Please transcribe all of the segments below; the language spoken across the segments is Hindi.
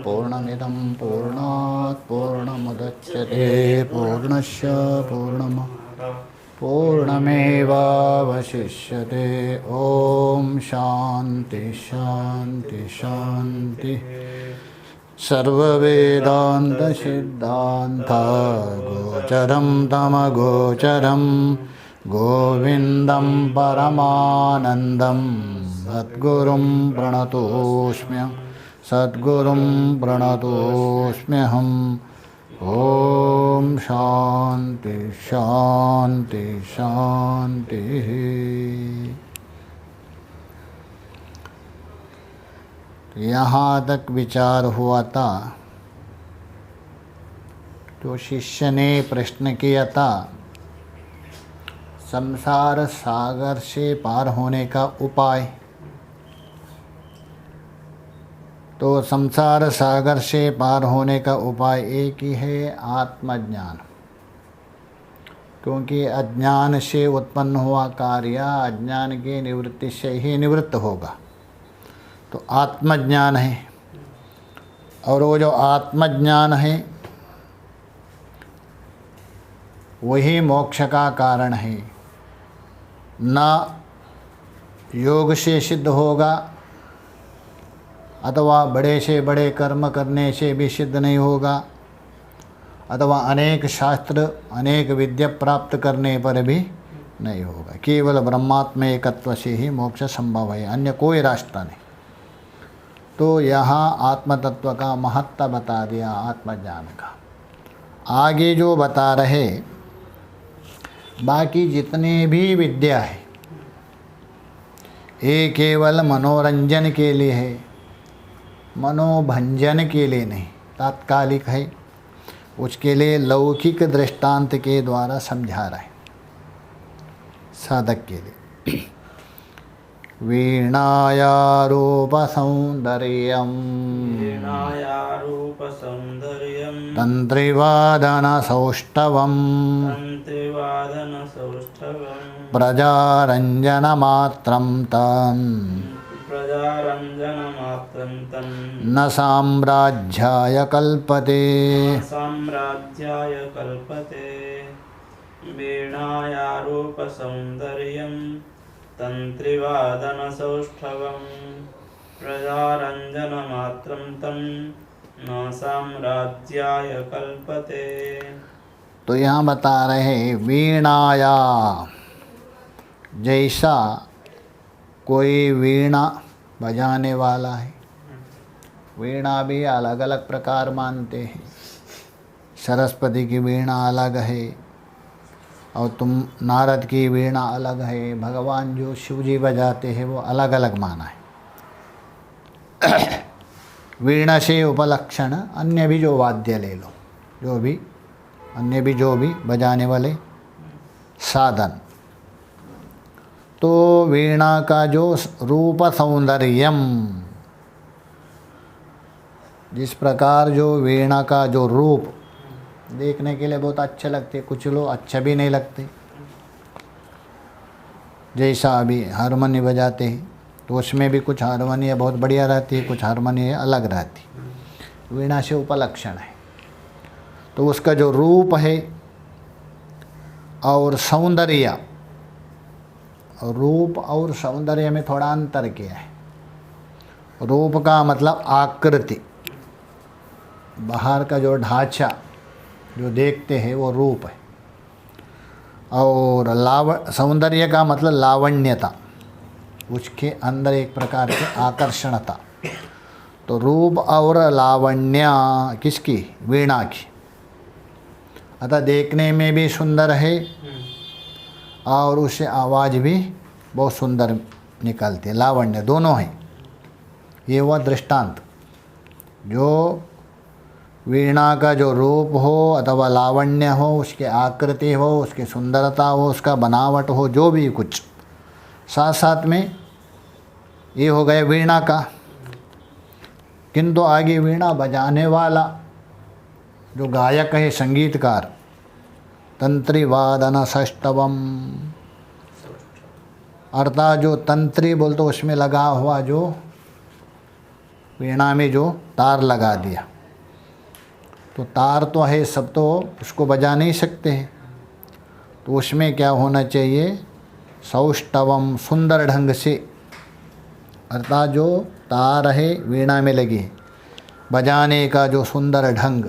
पूर्णमिदं पूर्णात् पूर्णमुदच्यते पूर्णस्य पूर्णमेवावशिष्यते। ॐ शान्ति शान्ति शान्ति। सर्ववेदान्त सिद्धान्त गोचरं तमगोचरं गोविन्दं परमानन्दं सद्गुरुं प्रणतोऽस्म्यहम्। ॐ शान्ति शान्ति शान्तिः। यहाँ तक विचार हुआ था तो शिष्य ने प्रश्न किया था, संसार सागर से पार होने का उपाय। तो संसार सागर से पार होने का उपाय एक ही है, आत्मज्ञान। क्योंकि अज्ञान से उत्पन्न हुआ कार्य अज्ञान की निवृत्ति से ही निवृत्त होगा। तो आत्मज्ञान है, और वो जो आत्मज्ञान है वही मोक्ष का कारण है। न योग से सिद्ध होगा, अथवा बड़े से बड़े कर्म करने से भी सिद्ध नहीं होगा, अथवा अनेक शास्त्र अनेक विद्या प्राप्त करने पर भी नहीं होगा। केवल ब्रह्मात्म एकत्व से ही मोक्ष संभव है, अन्य कोई रास्ता नहीं। तो यहाँ आत्म तत्व का महत्व बता दिया, आत्मज्ञान का। आगे जो बता रहे, बाकी जितने भी विद्या है ये केवल मनोरंजन के लिए है, मनोभंजन के लिए नहीं, तात्कालिक है। उसके लिए लौकिक दृष्टांत के द्वारा समझा रहे साधक के लिए। वीणाया रूप सौंदर्यम तंत्रिवादन सौष्ठवम प्रजारंजन मात्रम तन् न साम्राज्याय कल्पते। वीणाया रूप सौंदर्यम तंत्रिवादन सौष्ठवम प्रजारंजन मात्रम तन् न साम्राज्याय कल्पते। तो यहाँ बता रहे वीणाया, जैसा कोई वीणा बजाने वाला है। वीणा भी अलग अलग प्रकार मानते हैं। सरस्वती की वीणा अलग है, और तुम नारद की वीणा अलग है। भगवान जो शिव जी बजाते हैं वो अलग अलग माना है। वीणा से उपलक्षण अन्य भी जो वाद्य ले लो, जो भी अन्य भी जो भी बजाने वाले साधन। तो वीणा का जो रूप सौंदर्यम, जिस प्रकार जो वीणा का जो रूप देखने के लिए बहुत अच्छे लगते, कुछ लोग अच्छा भी नहीं लगते। जैसा अभी हारमोनी बजाते हैं तो उसमें भी कुछ हारमोनी बहुत बढ़िया रहती है, कुछ हारमोनी अलग रहती। वीणा से उपलक्षण है, तो उसका जो रूप है और सौंदर्य, रूप और सौंदर्य में थोड़ा अंतर किया है। रूप का मतलब आकृति, बाहर का जो ढांचा जो देखते हैं वो रूप है। और सौंदर्य का मतलब लावण्यता, उसके अंदर एक प्रकार की आकर्षणता। तो रूप और लावण्य किसकी? वीणा की। अतः देखने में भी सुंदर है और उससे आवाज़ भी बहुत सुंदर निकलती है। लावण्य दोनों है। ये हुआ दृष्टांत। जो वीणा का जो रूप हो अथवा लावण्य हो, उसकी आकृति हो, उसकी सुंदरता हो, उसका बनावट हो, जो भी कुछ, साथ साथ में ये हो गया वीणा का। किंतु आगे वीणा बजाने वाला जो गायक है, संगीतकार, तंत्री वादन सष्टवम, अर्थात जो तंत्री बोलते उसमें लगा हुआ जो वीणा में जो तार लगा दिया, तो तार तो है, सब तो उसको बजा नहीं सकते हैं, तो उसमें क्या होना चाहिए, सौष्ठवम, सुंदर ढंग से, अर्थात जो तार है वीणा में लगी है, बजाने का जो सुंदर ढंग,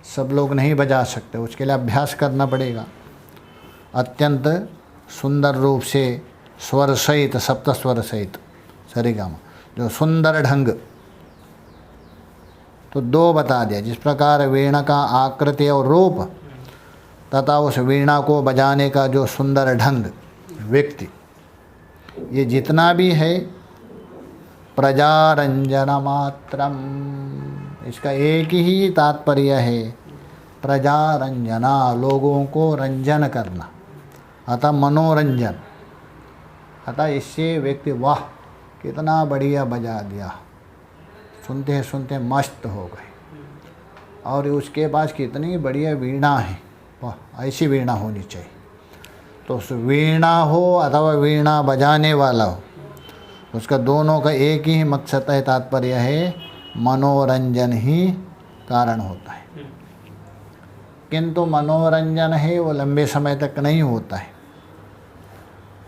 सब लोग नहीं बजा सकते, उसके लिए अभ्यास करना पड़ेगा। अत्यंत सुंदर रूप से स्वर सहित, सप्त स्वर सहित, सरेगामा, जो सुंदर ढंग, तो दो बता दिया, जिस प्रकार वीणा का आकृति और रूप तथा उस वीणा को बजाने का जो सुंदर ढंग, व्यक्ति, ये जितना भी है प्रजारंजन मात्रम, इसका एक ही तात्पर्य है, प्रजारंजना, लोगों को रंजन करना, अतः मनोरंजन, अतः इससे व्यक्ति वाह कितना बढ़िया बजा दिया, सुनते सुनते मस्त हो गए, और उसके पास कितनी बढ़िया वीणा है, वाह ऐसी वीणा होनी चाहिए। तो उस वीणा हो अथवा वीणा बजाने वाला हो, उसका दोनों का एक ही मकसद है, तात्पर्य है, मनोरंजन ही कारण होता है। किंतु मनोरंजन है वो लंबे समय तक नहीं होता है,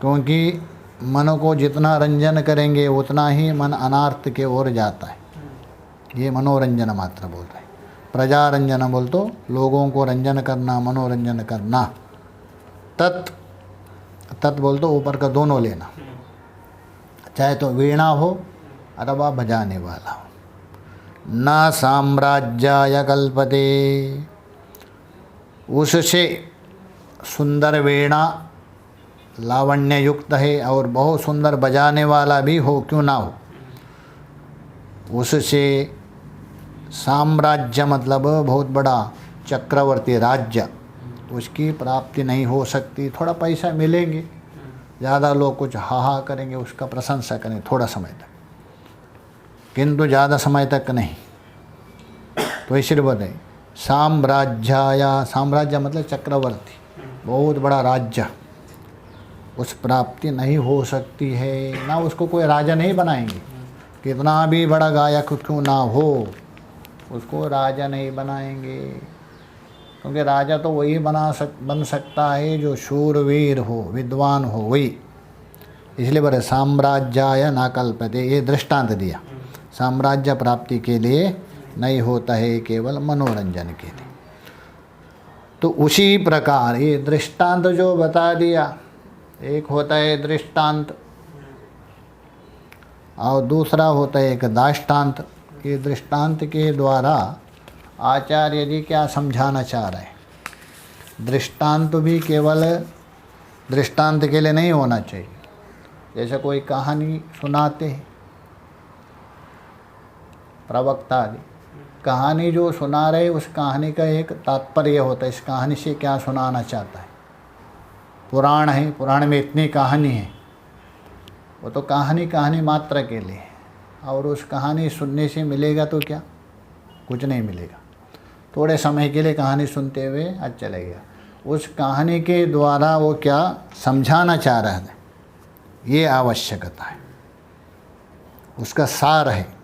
क्योंकि मन को जितना रंजन करेंगे उतना ही मन अनार्थ के ओर जाता है। ये मनोरंजन मात्र बोल रहे हैं। प्रजारंजन बोल तो लोगों को रंजन करना, मनोरंजन करना। तत् बोल तो ऊपर का दोनों लेना, चाहे तो वीणा हो अथवा बजाने वाला हो। न साम्राज्याय कल्पते, उससे सुंदर वीणा लावण्य युक्त है और बहुत सुंदर बजाने वाला भी हो, क्यों ना हो, उससे साम्राज्य मतलब बहुत बड़ा चक्रवर्ती राज्य, उसकी प्राप्ति नहीं हो सकती। थोड़ा पैसा मिलेंगे, ज़्यादा लोग कुछ हा करेंगे, उसका प्रशंसा करेंगे थोड़ा समय तक, किंतु ज़्यादा समय तक नहीं। तो इसलिए बोले साम्राज्याया, साम्राज्य मतलब चक्रवर्ती, बहुत बड़ा राज्य, उस प्राप्ति नहीं हो सकती है। ना उसको कोई राजा नहीं बनाएंगे, कितना भी बड़ा गायक क्यों ना हो, उसको राजा नहीं बनाएंगे, क्योंकि राजा तो वही बन सकता है जो शूरवीर हो, विद्वान हो, वही। इसलिए बोले साम्राज्याय न कल्पते, ये दृष्टांत दिया, साम्राज्य प्राप्ति के लिए नहीं होता है, केवल मनोरंजन के लिए। तो उसी प्रकार ये दृष्टांत जो बता दिया, एक होता है दृष्टांत और दूसरा होता है एक दाष्टांत। ये दृष्टांत के द्वारा आचार्य जी क्या समझाना चाह रहे हैं, दृष्टांत भी केवल दृष्टांत के लिए नहीं होना चाहिए। जैसे कोई कहानी सुनाते हैं, प्रवक्ता आदि कहानी जो सुना रहे, उस कहानी का एक तात्पर्य होता है, इस कहानी से क्या सुनाना चाहता है। पुराण है, पुराण में इतनी कहानी है, वो तो कहानी मात्र के लिए है, और उस कहानी सुनने से मिलेगा तो क्या, कुछ नहीं मिलेगा। थोड़े समय के लिए कहानी सुनते हुए आज चले गया, उस कहानी के द्वारा वो क्या समझाना चाह रहा है, ये आवश्यकता है, उसका सार है।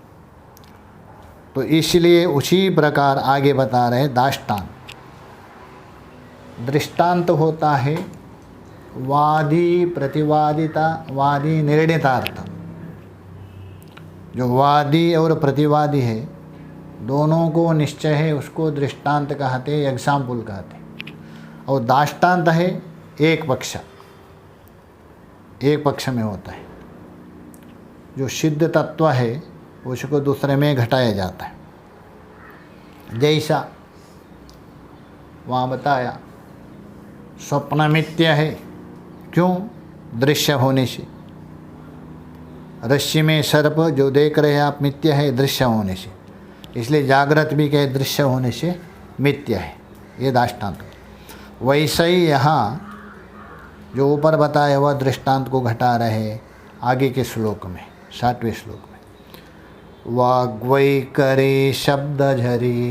तो इसलिए उसी प्रकार आगे बता रहे दाष्टांत। दृष्टांत होता है वादी प्रतिवादिता, वादी निर्णितार्थ। जो वादी और प्रतिवादी है, दोनों को निश्चय है, उसको दृष्टांत कहते हैं, एग्जाम्पल कहते हैं। और दाष्टांत है एक पक्ष में होता है, जो सिद्ध तत्व है उसको दूसरे में घटाया जाता है। जैसा वहाँ बताया स्वप्न मिथ्य है, क्यों, दृश्य होने से। रस्सी में सर्प जो देख रहे हैं आप मिथ्य है, दृश्य होने से, इसलिए जागृत भी कहे दृश्य होने से मिथ्य है, ये दृष्टांत। वैसे ही यहाँ जो ऊपर बताया हुआ दृष्टांत को घटा रहे आगे के श्लोक में, 60वें श्लोक में। वाग्वैखरे शब्दझरी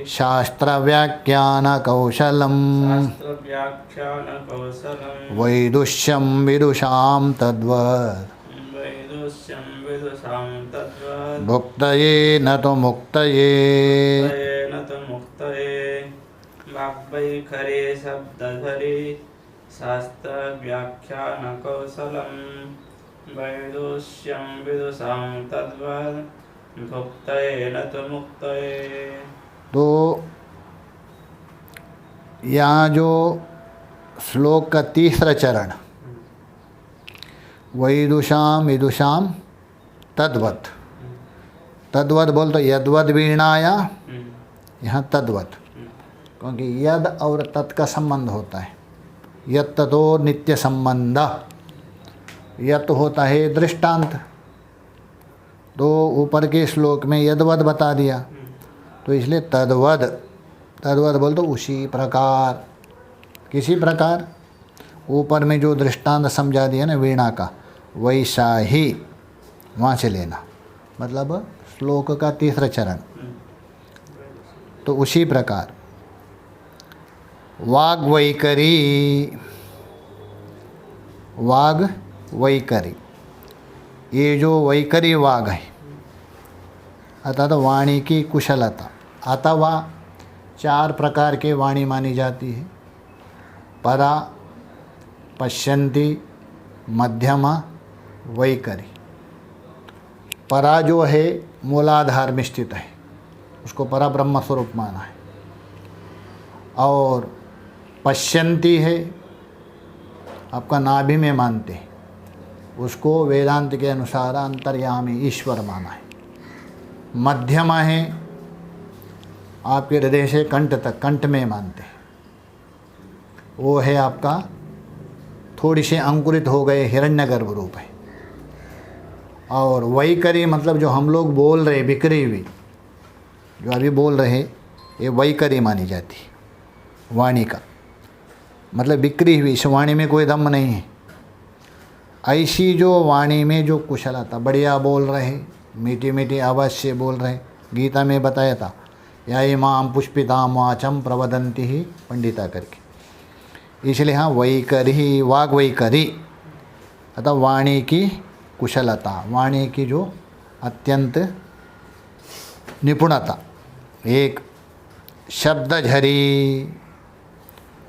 शास्त्र व्याख्यान कौशलम वैदुष्यम विदुषाम तद्वत् वैदुषां तद्वत् भुक्तये न तो मुक्तये। मुक्तये न तु मुक्तये वाग्वैखरी शब्दधरी शास्त्रव्याख्यानकौशलं वैदुष्यं विदुषां तद्वत् भुक्तये न तु मुक्तये। तो यहाँ जो श्लोक का तीसरा चरण वैदुषाम विदुषाम तद्वत, तद्वत बोल तो यद्वद वीणाया, यहाँ तद्वत, क्योंकि यद और तत् का संबंध होता है। यत ततो नित्य संबंध, यत होता है दृष्टांत, तो ऊपर के श्लोक में यद्वद बता दिया, तो इसलिए तद्वद, तद्वद बोल तो उसी प्रकार, किसी प्रकार, ऊपर में जो दृष्टांत समझा दिया ना वीणा का, वैसा ही वहाँ से लेना, मतलब श्लोक का तीसरा चरण। तो उसी प्रकार वाग वैखरी, वाग वैखरी, ये जो वैखरी वाग है अर्थात वाणी की कुशलता, अथवा 4 प्रकार के वाणी मानी जाती है। परा, पश्यन्ति, मध्यमा, वैखरी। परा जो है मूलाधार में स्थित है, उसको परा ब्रह्म स्वरूप माना है। और पश्यन्ति है आपका नाभि में मानते हैं, उसको वेदांत के अनुसार अंतर्यामी ईश्वर माना है। मध्यमा है आपके हृदय से कंठ तक, कंठ में मानते हैं, वो है आपका थोड़ी से अंकुरित हो गए हिरण्यगर्भ रूप है। और वैखरी मतलब जो हम लोग बोल रहे, बिखरी हुई जो अभी बोल रहे, ये वैखरी मानी जाती है वाणी का, मतलब बिखरी हुई, इस वाणी में कोई दम नहीं है। ऐसी जो वाणी में जो कुशलता, बढ़िया बोल रहे, मीठी मीठी आवाज़ से बोल रहे, गीता में बताया था, या इमाम पुष्पिताम वाचम प्रवदंती ही पंडिता करके। इसलिए हाँ वैखरी, वाग वैखरी अतः वाणी की कुशलता, वाणी की जो अत्यंत निपुणता। एक शब्द झरी,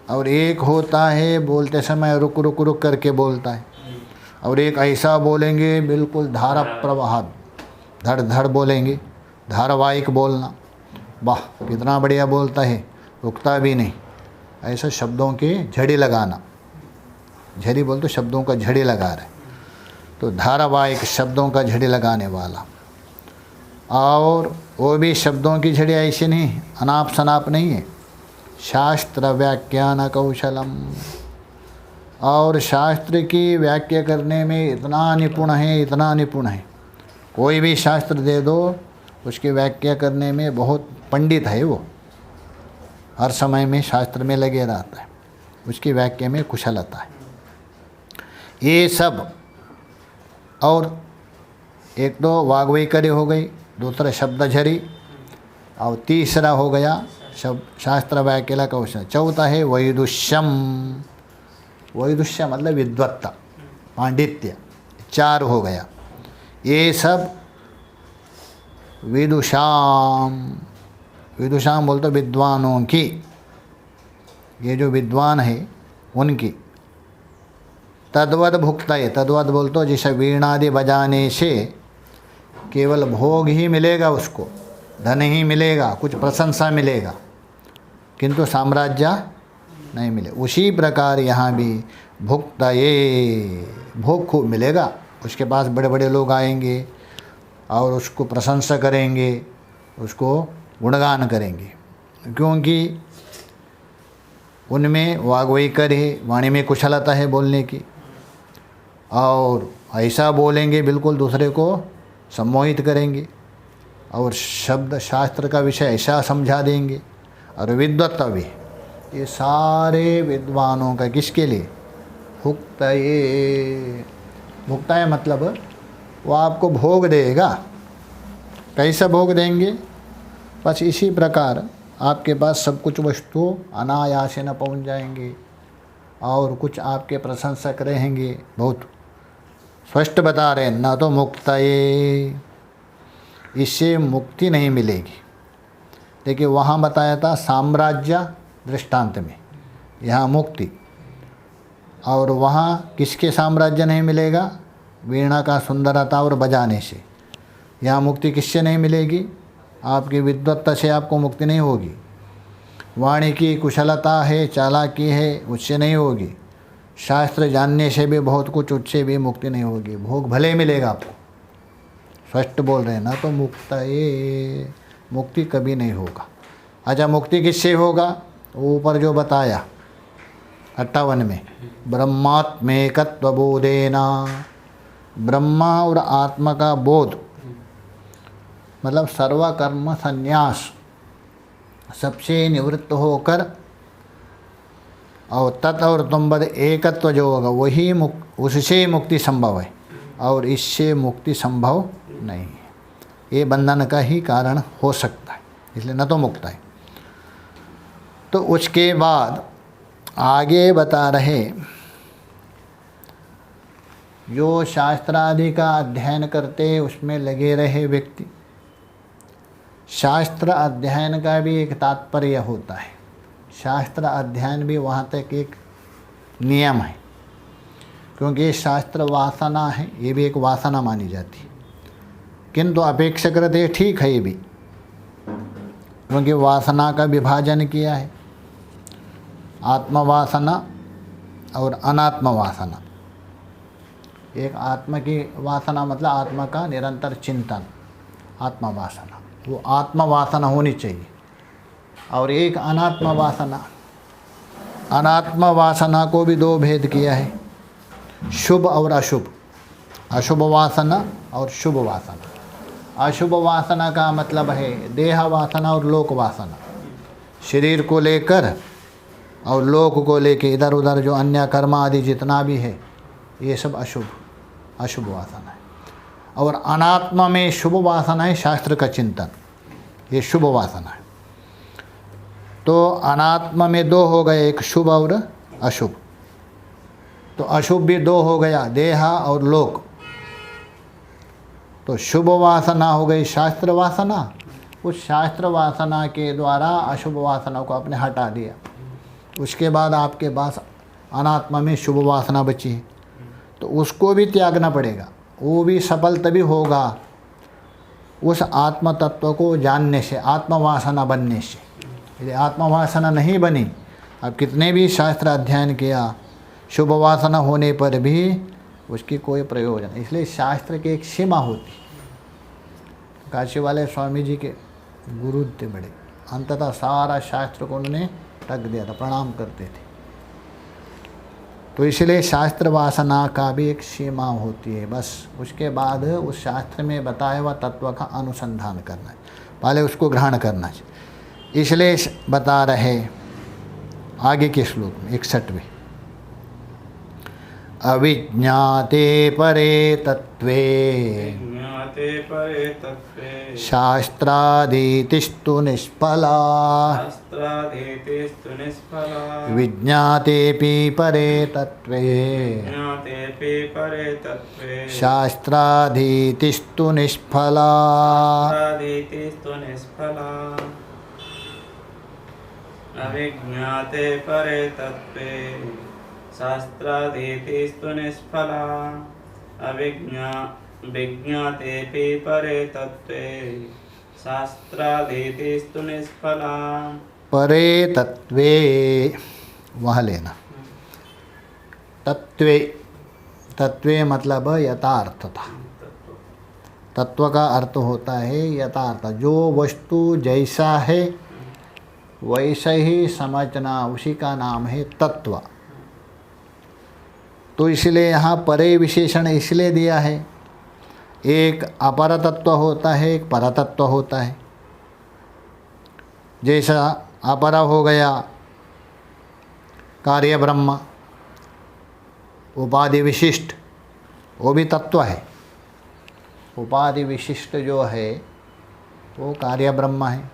और एक होता है बोलते समय रुक रुक रुक करके बोलता है, और एक ऐसा बोलेंगे बिल्कुल धारा प्रवाह, धड़ धड़ बोलेंगे, धारावाहिक बोलना, वाह कितना बढ़िया बोलता है, रुकता भी नहीं। ऐसा शब्दों के झड़ी लगाना, झड़ी बोल तो शब्दों का झड़ी लगा रहे, तो धारावाहिक शब्दों का झड़ी लगाने वाला। और वो भी शब्दों की झड़ी ऐसी नहीं, अनाप शनाप नहीं है, शास्त्र व्याख्यान कौशलम, और शास्त्र की व्याख्या करने में इतना निपुण है, इतना निपुण है। कोई भी शास्त्र दे दो, उसकी व्याख्या करने में बहुत पंडित है वो, हर समय में शास्त्र में लगे रहता है, उसकी व्याख्या में कुशलता है। ये सब, और एक तो वाग वैखरी हो गई, दूसरा शब्द झरी, और तीसरा हो गया शास्त्र व्याख्या कौशल। चौथा है वैदुष्यम, वैदुष्य मतलब विद्वत्ता, पांडित्य, 4 हो गया। ये सब विदुषाम, विदुषाम बोलते विद्वानों की, ये जो विद्वान है उनकी। तद्वद भुक्तये, तद्वद बोलते जैसे वीणादि बजाने से केवल भोग ही मिलेगा, उसको धन ही मिलेगा, कुछ प्रशंसा मिलेगा, किंतु साम्राज्य नहीं मिले। उसी प्रकार यहाँ भी भुक्तये, भोग खूब मिलेगा, उसके पास बड़े बड़े लोग आएंगे और उसको प्रशंसा करेंगे, उसको गुणगान करेंगे, क्योंकि उनमें वाग वैखरी है, वाणी में कुशलता है बोलने की, और ऐसा बोलेंगे बिल्कुल दूसरे को सम्मोहित करेंगे, और शब्द शास्त्र का विषय ऐसा समझा देंगे, और विद्वत्ता भी। ये सारे विद्वानों का किसके लिए? भुक्तये, भुक्तये मतलब वो आपको भोग देगा। कैसा भोग देंगे? बस इसी प्रकार आपके पास सब कुछ वस्तु अनायास न पहुंच जाएंगे, और कुछ आपके प्रशंसक रहेंगे, बहुत स्पष्ट बता रहे न तो मुक्तये, इससे मुक्ति नहीं मिलेगी। देखिए वहाँ बताया था साम्राज्य दृष्टांत में, यहाँ मुक्ति। और वहाँ किसके साम्राज्य नहीं मिलेगा? वीणा का सुंदरता और बजाने से। यहाँ मुक्ति किससे नहीं मिलेगी? आपकी विद्वत्ता से आपको मुक्ति नहीं होगी। वाणी की कुशलता है, चालाकी है, उससे नहीं होगी। शास्त्र जानने से भी बहुत कुछ, उससे भी मुक्ति नहीं होगी। भोग भले मिलेगा आपको, स्पष्ट बोल रहे हैं ना तो मुक्तये, मुक्ति कभी नहीं होगा। अच्छा मुक्ति किससे होगा? ऊपर जो बताया 58 में, ब्रह्मात्मेकत्व बोधेना, ब्रह्मा और आत्मा का बोध, मतलब सर्वकर्म संन्यास, सबसे निवृत्त होकर और तत् और तुमबद एकत्व जो होगा वही उससे मुक्ति संभव है, और इससे मुक्ति संभव नहीं है। ये बंधन का ही कारण हो सकता है, इसलिए न तो मुक्त है। तो उसके बाद आगे बता रहे, जो शास्त्रादि का अध्ययन करते उसमें लगे रहे व्यक्ति, शास्त्र अध्ययन का भी एक तात्पर्य होता है। शास्त्र अध्ययन भी वहाँ तक एक नियम है, क्योंकि शास्त्र वासना है, ये भी एक वासना मानी जाती है। किंतु अपेक्षाकृत ठीक है ये भी, क्योंकि वासना का विभाजन किया है, आत्मवासना और अनात्म वासना। एक आत्मा की वासना मतलब आत्मा का निरंतर चिंतन, आत्मा वासना, वो आत्मा वासना होनी चाहिए। और एक अनात्म वासना, अनात्म वासना को भी दो भेद किया है, शुभ और अशुभ, अशुभ वासना और शुभ वासना। अशुभ वासना का मतलब है देह वासना और लोक वासना, शरीर को लेकर और लोक को लेकर इधर उधर जो अन्य कर्म आदि जितना भी है, ये सब अशुभ वासना है। और अनात्मा में शुभ वासना है, शास्त्र का चिंतन, ये शुभ वासना है। तो अनात्मा में दो हो गए, एक शुभ और अशुभ। तो अशुभ भी दो हो गया, देह और लोक। तो शुभ वासना हो गई शास्त्र वासना, उस शास्त्र वासना के द्वारा अशुभ वासना को आपने हटा दिया। उसके बाद आपके पास अनात्मा में शुभ वासना बची है, तो उसको भी त्यागना पड़ेगा। वो भी सफल तभी होगा उस आत्म तत्व को जानने से, आत्मवासना बनने से। यदि आत्मवासना नहीं बनी, अब कितने भी शास्त्र अध्ययन किया, शुभ वासना होने पर भी उसकी कोई प्रयोजन। इसलिए शास्त्र की एक सीमा होती। काशी वाले स्वामी जी के गुरु थे बड़े, अंततः सारा शास्त्र को उन्होंने रख दिया था, प्रणाम करते थे। तो इसलिए शास्त्र वासना का भी एक सीमा होती है। बस उसके बाद उस शास्त्र में बताया हुआ तत्व का अनुसंधान करना है, पहले उसको ग्रहण करना है। इसलिए बता रहे आगे के श्लोक में 61वें, अविज्ञाते परे तत्वे विज्ञाते परे तत्वे शास्त्रादीतिस्तु निष्फला, शास्त्राधीतिस्तु निष्फला विज्ञातेऽपि परे तत्वे ज्ञातेऽपि परे तत्वे शास्त्राधीतिस्तु निष्फला। शास्त्राधीतिस्तु निष्फला। अविज्ञाते परे तत्वे शास्त्राधीतिस्तु निष्फला। विज्ञातेऽपि परे तत्वे शास्त्राधीतिस्तु निष्फला। परे तत्वे वह लेना, तत्वे, तत्वे मतलब यथार्थता। तत्व का अर्थ होता है यथार्थ, जो वस्तु जैसा है वैसे ही समझना, उसी का नाम है तत्व। तो इसलिए यहाँ परे विशेषण इसलिए दिया है, एक अपर तत्व होता है, एक परतत्व होता है। जैसा अपरा हो गया कार्य ब्रह्म, उपाधि विशिष्ट, वो भी तत्व है। उपाधि विशिष्ट जो है वो कार्य ब्रह्म है,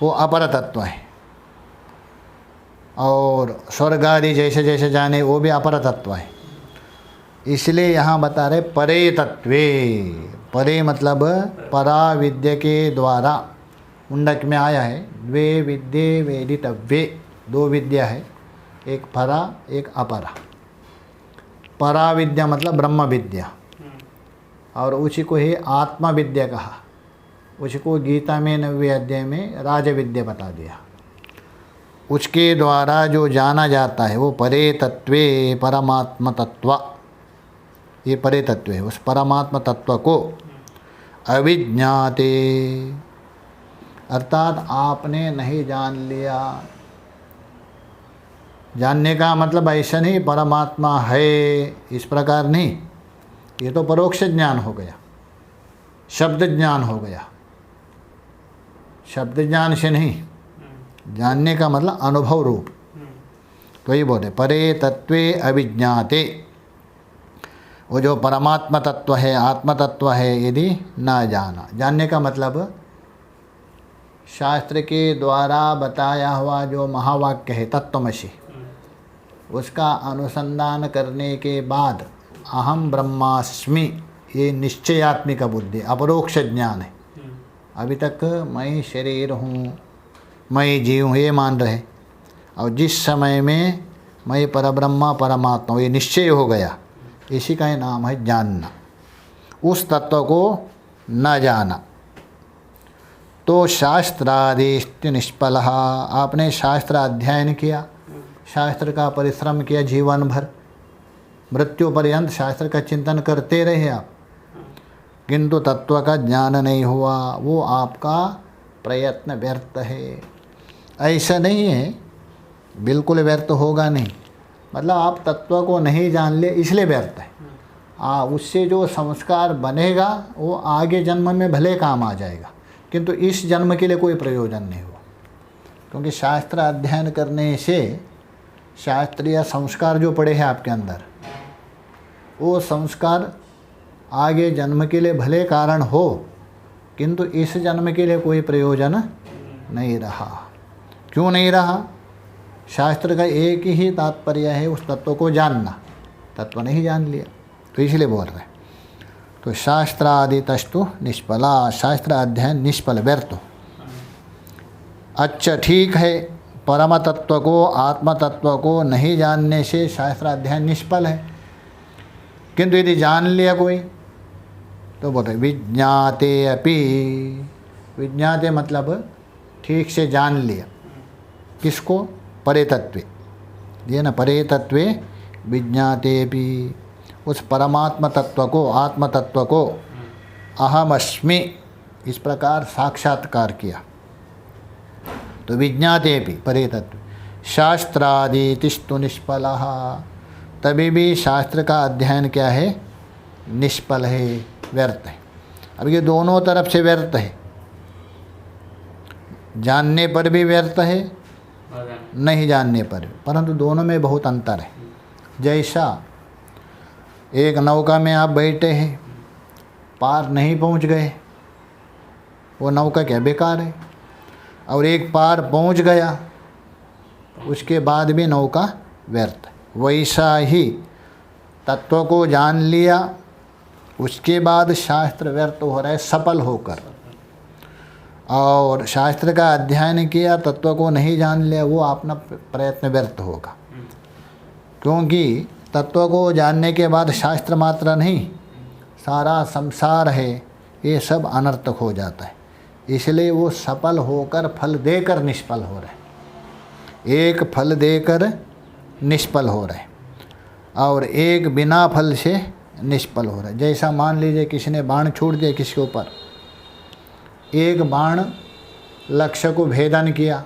वो अपर तत्व है। और स्वर्ग आदि जैसे जैसे जाने वो भी अपर तत्व है। इसलिए यहाँ बता रहे परे तत्वे। परे मतलब परा विद्या के द्वारा, मुंडक में आया है द्वे विद्ये वेदितव्ये, दो विद्या है, एक परा एक अपरा। परा विद्या मतलब ब्रह्म विद्या, और उसी को ही आत्मा विद्या कहा। उसी को गीता में 9वें अध्याय में राज विद्या बता दिया। उसके द्वारा जो जाना जाता है वो परे तत्वे परमात्म तत्व, ये परे तत्व है। उस परमात्म तत्व को अविज्ञाते, अर्थात आपने नहीं जान लिया। जानने का मतलब ऐसा नहीं परमात्मा है इस प्रकार नहीं, ये तो परोक्ष ज्ञान हो गया, शब्द ज्ञान हो गया। शब्द ज्ञान से नहीं, जानने का मतलब अनुभव रूप। तो ये बोले परे तत्वे अविज्ञाते, वो जो परमात्मा तत्व है, आत्म तत्व है, यदि ना जाना। जानने का मतलब शास्त्र के द्वारा बताया हुआ जो महावाक्य है तत्वमसि, उसका अनुसंधान करने के बाद अहम ब्रह्मास्मि, ये निश्चयात्मिक बुद्धि, अपरोक्ष ज्ञान है। अभी तक मैं शरीर हूँ, मैं जीव हूँ ये मान रहे, और जिस समय में मैं परब्रह्मा परमात्मा हूँ ये निश्चय हो गया, इसी का ही नाम है जानना। उस तत्व को न जाना तो शास्त्रादिष्ट निष्फल। आपने शास्त्र अध्ययन किया, शास्त्र का परिश्रम किया जीवन भर, मृत्यु पर्यंत शास्त्र का चिंतन करते रहे आप, किंतु तत्व का ज्ञान नहीं हुआ, वो आपका प्रयत्न व्यर्थ है। ऐसा नहीं है बिल्कुल व्यर्थ होगा नहीं, मतलब आप तत्व को नहीं जान ले इसलिए व्यर्थ है। उससे जो संस्कार बनेगा वो आगे जन्म में भले काम आ जाएगा, किंतु इस जन्म के लिए कोई प्रयोजन नहीं हुआ। क्योंकि शास्त्र अध्ययन करने से शास्त्रीय संस्कार जो पड़े हैं आपके अंदर, वो संस्कार आगे जन्म के लिए भले कारण हो, किंतु इस जन्म के लिए कोई प्रयोजन नहीं रहा। क्यों नहीं रहा? शास्त्र का एक ही तात्पर्य है उस तत्व को जानना, तत्व नहीं जान लिया, तो इसलिए बोल रहे। तो शास्त्रादितस्तु निष्फला, शास्त्र अध्ययन निष्फल, व्यर्थ। अच्छा ठीक है, परम तत्व को, आत्म तत्व को नहीं जानने से शास्त्र अध्ययन निष्फल है, किंतु यदि जान लिया कोई तो बोल रहे विज्ञाते अपि। विज्ञाते मतलब ठीक से जान लिया, किसको? परे तत्वे, ये ना परे तत्वे विज्ञाते भी, उस परमात्म तत्व को, आत्म तत्व को अहम अस्मि इस प्रकार साक्षात्कार किया। तो विज्ञाते भी परे तत्व, शास्त्रादितिस्तु निष्फलः, तभी भी शास्त्र का अध्ययन क्या है? निष्फल है, व्यर्थ है। अब ये दोनों तरफ से व्यर्थ है, जानने पर भी व्यर्थ है, नहीं जानने पर भी, परंतु दोनों में बहुत अंतर है। जैसा एक नौका में आप बैठे हैं, पार नहीं पहुंच गए, वो नौका क्या बेकार है, और एक पार पहुंच गया, उसके बाद भी नौका व्यर्थ है। वैसा ही तत्व को जान लिया, उसके बाद शास्त्र व्यर्थ हो रहा है सफल होकर, और शास्त्र का अध्ययन किया, तत्व को नहीं जान लिया, वो अपना प्रयत्न व्यर्थ होगा। क्योंकि तत्व को जानने के बाद शास्त्र मात्र नहीं, सारा संसार है, ये सब अनर्थक हो जाता है। इसलिए वो सफल होकर फल देकर निष्फल हो रहे, एक फल देकर निष्फल हो रहे और एक बिना फल से निष्फल हो रहा है। जैसा मान लीजिए किसी ने बाण छोड़ दिया किसी के ऊपर, एक बाण लक्ष्य को भेदन किया,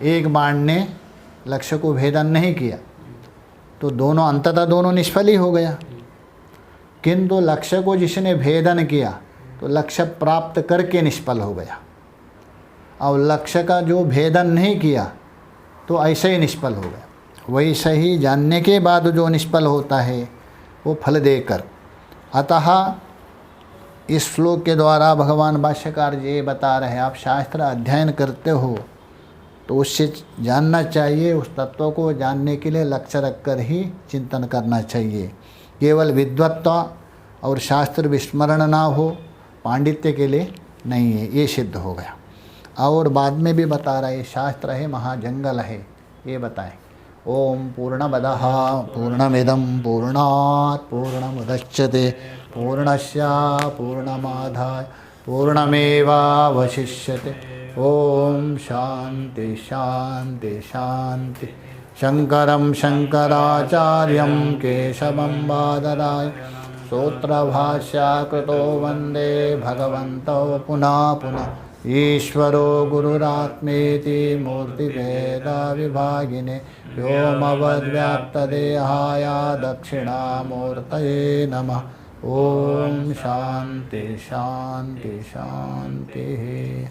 एक बाण ने लक्ष्य को भेदन नहीं किया, तो दोनों अंततः दोनों निष्फल ही हो गया। किंतु लक्ष्य को जिसने भेदन किया तो लक्ष्य प्राप्त करके निष्फल हो गया, और लक्ष्य का जो भेदन नहीं किया तो ऐसे ही निष्फल हो गया। वैसे ही जानने के बाद जो निष्फल होता है वो फल देकर। अतः इस श्लोक के द्वारा भगवान भाष्यकार जी ये बता रहे हैं, आप शास्त्र अध्ययन करते हो तो उससे जानना चाहिए। उस तत्व को जानने के लिए लक्ष्य रखकर ही चिंतन करना चाहिए। केवल विद्वत्ता और शास्त्र विस्मरण ना हो, पांडित्य के लिए नहीं है, ये सिद्ध हो गया। और बाद में भी बता रहा है, शास्त्र है महाजंगल है, ये बताएं। ओम पूर्णमदः पूर्णमिदं पूर्णात् पूर्णमुदच्यते पूर्णस्य पूर्णमादाय पूर्णमेवावशिष्यते। ओम शांति शांति शांति। शंकरं शंकराचार्यं केशवं बादराय सूत्रभाष्यकृतो वन्दे भगवन्तौ पुनः पुनः। ईश्वरो गुरुरात्मेति मूर्तिभेदविभागिने व्योमवद्व्याप्तदेहाय दक्षिणामूर्तये नमः। ओम शांति शांति शांति।